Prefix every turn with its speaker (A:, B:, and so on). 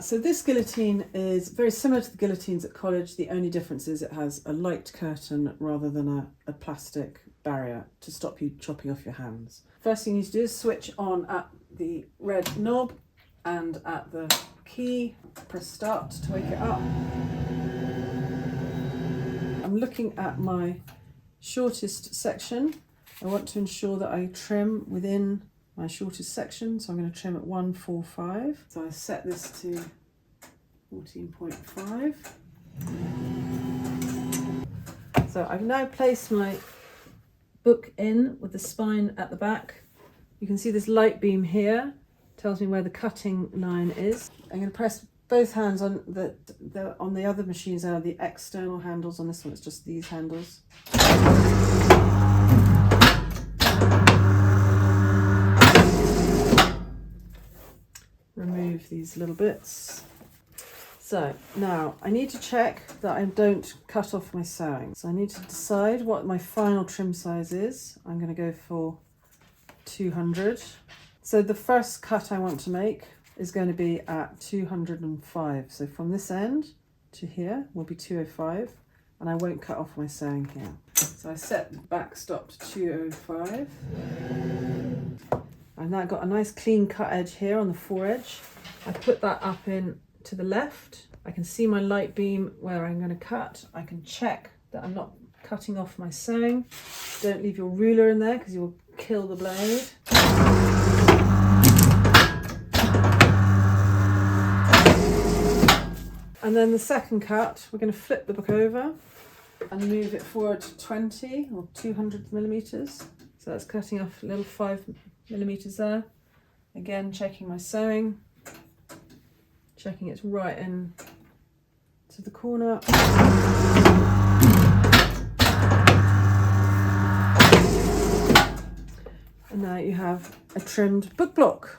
A: So this guillotine is very similar to the guillotines at college. The only difference is it has a light curtain rather than a plastic barrier to stop you chopping off your hands. First thing you need to do is switch on at the red knob and at the key. Press start to wake it up. I'm looking at my shortest section. I want to ensure that I trim within my shortest section, so I'm going to trim at 145. So I set this to 14.5. So I've now placed my book in with the spine at the back. You can see this light beam here, tells me where the cutting line is. I'm going to press both hands on the other machines are the external handles. On this one it's just these handles. Remove these little bits. So now I need to check that I don't cut off my sewing. So I need to decide what my final trim size is. I'm going to go for 200. So the first cut I want to make is going to be at 205. So from this end to here will be 205, and I won't cut off my sewing here. So I set the back stop to 205. I've now got a nice clean cut edge here on the fore-edge. I put that up in to the left. I can see my light beam where I'm going to cut. I can check that I'm not cutting off my sewing. Don't leave your ruler in there because you'll kill the blade. And then the second cut, we're going to flip the book over and move it forward to 20 or 200 millimeters. So that's cutting off a little 5 millimeters there. Again, checking my sewing, checking it's right in to the corner. And now you have a trimmed book block.